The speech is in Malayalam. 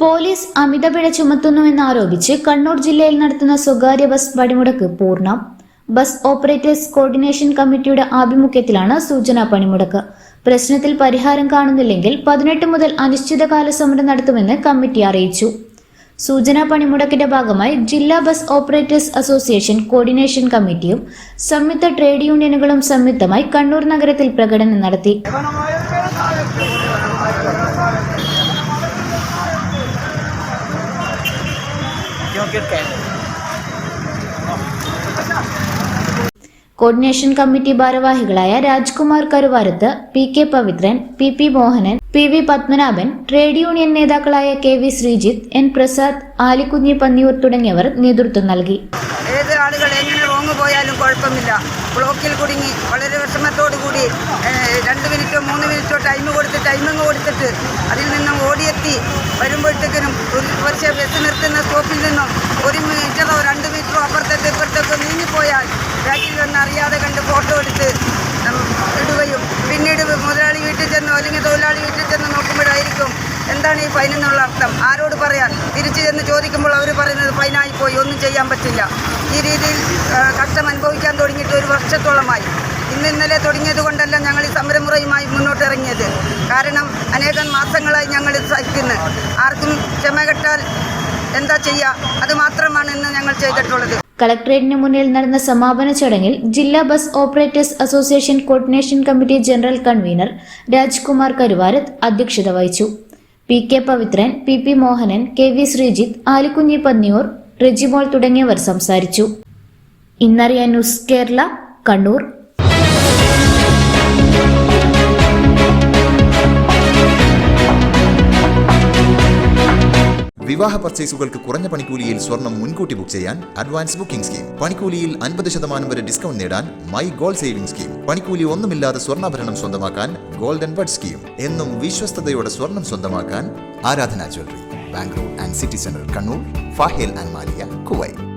പോലീസ് അമിതപിഴ ചുമത്തുന്നുവെന്നാരോപിച്ച് കണ്ണൂർ ജില്ലയിൽ നടത്തുന്ന സ്വകാര്യ ബസ് പണിമുടക്ക് പൂർണ്ണം. ബസ് ഓപ്പറേറ്റേഴ്സ് കോർഡിനേഷൻ കമ്മിറ്റിയുടെ ആഭിമുഖ്യത്തിലാണ് സൂചനാ പണിമുടക്ക്. പ്രശ്നത്തിൽ പരിഹാരം കാണുന്നില്ലെങ്കിൽ 18 മുതൽ അനിശ്ചിതകാല സമരം നടത്തുമെന്ന് കമ്മിറ്റി അറിയിച്ചു. സൂചനാ പണിമുടക്കിന്റെ ഭാഗമായി ജില്ലാ ബസ് ഓപ്പറേറ്റേഴ്സ് അസോസിയേഷൻ കോർഡിനേഷൻ കമ്മിറ്റിയും സംയുക്ത ട്രേഡ് യൂണിയനുകളും സംയുക്തമായി കണ്ണൂർ നഗരത്തിൽ പ്രകടനം നടത്തി. കോർഡിനേഷൻ കമ്മിറ്റി ഭാരവാഹികളായ Rajkumar Karuvarath, PK. Pavithran, PP. Mohanan, PV. Padmanabhan, trade union നേതാക്കളായ കെ.വി. ശ്രീജിത്ത്, എൻ. പ്രസാദ്, ആലിക്കുഞ്ഞി പന്നിയൂർ തുടങ്ങിയവർ നേതൃത്വം നൽകി. ഏത് ആളുകൾ എങ്ങനെ റോങ്ങ് പോയാലും കുഴപ്പമില്ല. ബ്ലോക്കിൽ കുടുങ്ങി വളരെ വിഷമത്തോടു കൂടി 2 മിനിറ്റോ 3 മിനിറ്റോ ടൈമിംഗ് കൊടുത്തിട്ട് അതിൽ നിന്നും ഓടിയെത്തി വരുമ്പോഴത്തേക്കിനും പക്ഷേ ബസ് നിർത്തുന്ന സ്റ്റോപ്പിൽ നിന്നും 1 മീറ്ററോ 2 മീറ്ററോ അപ്പുറത്തേക്ക് ഇപ്പുറത്തേക്ക് നീങ്ങിപ്പോയാൽ ബാക്കിൽ വന്ന് അറിയാതെ കണ്ട് ഫോട്ടോ എടുത്ത് ഇടുകയും പിന്നീട് മുതലാളി വീട്ടിൽ ചെന്നോ അല്ലെങ്കിൽ തൊഴിലാളി വീട്ടിൽ ചെന്ന് നോക്കുമ്പോഴായിരിക്കും എന്താണ് ഈ ഫൈനെന്നുള്ള അർത്ഥം. ആരോട് പറയാൻ? തിരിച്ചു ചെന്ന് ചോദിക്കുമ്പോൾ അവർ പറയുന്നത് ഫൈനായിപ്പോയി, ഒന്നും ചെയ്യാൻ പറ്റില്ല. ഈ രീതിയിൽ കഷ്ടം അനുഭവിക്കാൻ തുടങ്ങിയിട്ട് 1 വർഷത്തോളമായി. ഇന്നലെ തുടങ്ങിയത് കൊണ്ടല്ല ഞങ്ങൾ ഈ സമരമുറയുമായി മുന്നോട്ട് ഇറങ്ങിയത്. കാരണം അനേകം മാസങ്ങളായി ഞങ്ങൾ സഹിക്കുന്നു. ആർക്കും ക്ഷമ കെട്ടാൽ എന്താ ചെയ്യുക, അത് മാത്രമാണ് ഇന്ന് ഞങ്ങൾ ചെയ്തിട്ടുള്ളത്. കളക്ടറേറ്റിന് മുന്നിൽ നടന്ന സമാപന ചടങ്ങിൽ ജില്ലാ bus operators association coordination committee general convener Rajkumar Karuvarath അധ്യക്ഷത വഹിച്ചു. പി.കെ. പവിത്രൻ, പി.പി. മോഹനൻ, കെ.വി. ശ്രീജിത്ത്, ആലിക്കുഞ്ഞി പന്നിയൂർ, റെജിമോൾ തുടങ്ങിയവർ സംസാരിച്ചു. ഇന്നറിയാൻ ന്യൂസ് കേരള, കണ്ണൂർ. വിവാഹ പർച്ചേസുകൾക്ക് കുറഞ്ഞ പണിക്കൂലിയിൽ സ്വർണം മുൻകൂട്ടി ബുക്ക് ചെയ്യാൻ അഡ്വാൻസ് ബുക്കിംഗ് സ്കീം. പണിക്കൂലിയിൽ 50% വരെ ഡിസ്കൗണ്ട് നേടാൻ മൈ ഗോൾഡ് സേവിംഗ് സ്കീം. പണിക്കൂലി ഒന്നുമില്ലാതെ സ്വർണ്ണാഭരണം സ്വന്തമാക്കാൻ ഗോൾഡൻ ബഡ് സ്കീം. എന്നും വിശ്വസ്തയോടെ സ്വർണം സ്വന്തമാക്കാൻ ആരാധന jewellery, Bangalore and city centre, Kannur, ഫാഹേൽ and Maliya, Kuwait.